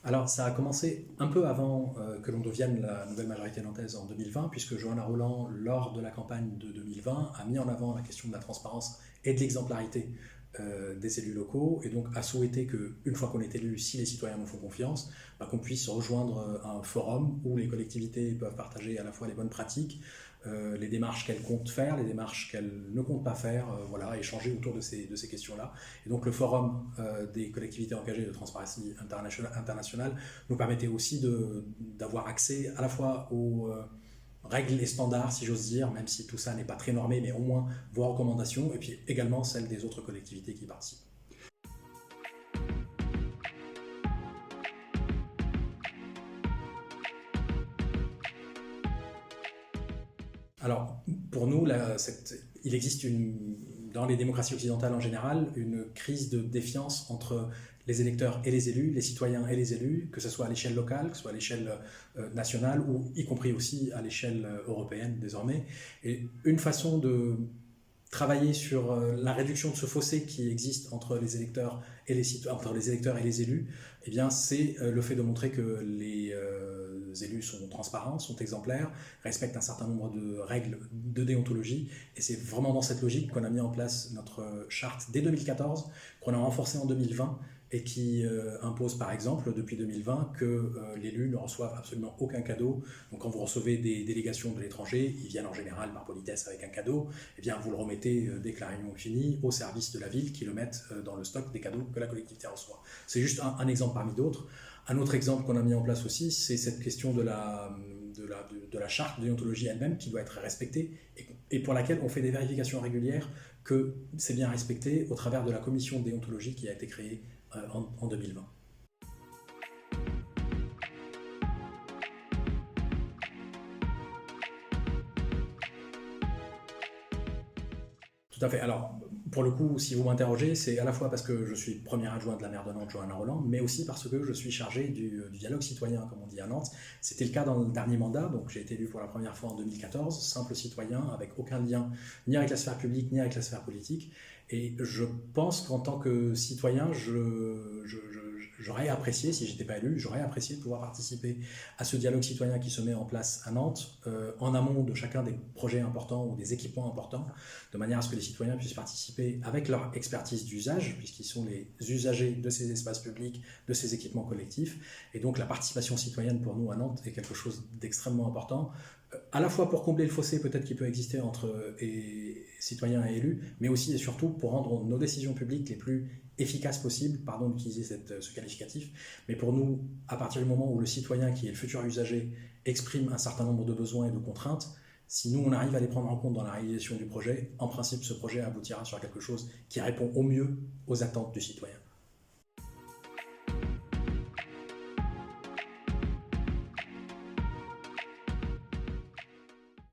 Alors, ça a commencé un peu avant que l'on devienne la nouvelle majorité nantaise en 2020, puisque Johanna Rolland, lors de la campagne de 2020, a mis en avant la question de la transparence et de l'exemplarité des élus locaux, et donc a souhaité qu'une fois qu'on est élu, si les citoyens nous font confiance, qu'on puisse rejoindre un forum où les collectivités peuvent partager à la fois les bonnes pratiques, les démarches qu'elles comptent faire, les démarches qu'elles ne comptent pas faire, voilà, échanger autour de ces questions-là. Et donc le forum des collectivités engagées de Transparency International nous permettait aussi d'avoir accès à la fois aux règles et standards, si j'ose dire, même si tout ça n'est pas très normé, mais au moins vos recommandations, et puis également celles des autres collectivités qui participent. Alors, pour nous, il existe dans les démocraties occidentales en général une crise de défiance entre les électeurs et les élus, les citoyens et les élus, que ce soit à l'échelle locale, que ce soit à l'échelle nationale, ou y compris aussi à l'échelle européenne désormais. Et une façon de travailler sur la réduction de ce fossé qui existe entre les électeurs et les élus, eh bien, c'est le fait de montrer que les élus sont transparents, sont exemplaires, respectent un certain nombre de règles de déontologie, et c'est vraiment dans cette logique qu'on a mis en place notre charte dès 2014, qu'on a renforcée en 2020, et qui impose par exemple depuis 2020 que l'élu ne reçoive absolument aucun cadeau. Donc quand vous recevez des délégations de l'étranger, ils viennent en général par politesse avec un cadeau, et bien vous le remettez dès que la réunion est finie au service de la ville qui le mettent dans le stock des cadeaux que la collectivité reçoit. C'est juste un exemple parmi d'autres. Un autre exemple qu'on a mis en place aussi, c'est cette question de la charte de déontologie elle-même qui doit être respectée et pour laquelle on fait des vérifications régulières que c'est bien respecté au travers de la commission de déontologie qui a été créée en 2020. Tout à fait. Alors, pour le coup, si vous m'interrogez, c'est à la fois parce que je suis premier adjoint de la maire de Nantes, Johanna Rolland, mais aussi parce que je suis chargé du dialogue citoyen, comme on dit à Nantes. C'était le cas dans le dernier mandat, donc j'ai été élu pour la première fois en 2014, simple citoyen, avec aucun lien ni avec la sphère publique, ni avec la sphère politique. Et je pense qu'en tant que citoyen, j'aurais apprécié, si j'étais pas élu, j'aurais apprécié de pouvoir participer à ce dialogue citoyen qui se met en place à Nantes, en amont de chacun des projets importants ou des équipements importants, de manière à ce que les citoyens puissent participer avec leur expertise d'usage, puisqu'ils sont les usagers de ces espaces publics, de ces équipements collectifs. Et donc la participation citoyenne pour nous à Nantes est quelque chose d'extrêmement important, à la fois pour combler le fossé peut-être qui peut exister entre citoyens et élus, mais aussi et surtout pour rendre nos décisions publiques les plus efficaces possibles, pardon d'utiliser ce qualificatif, mais pour nous, à partir du moment où le citoyen qui est le futur usager exprime un certain nombre de besoins et de contraintes, si nous on arrive à les prendre en compte dans la réalisation du projet, en principe ce projet aboutira sur quelque chose qui répond au mieux aux attentes du citoyen.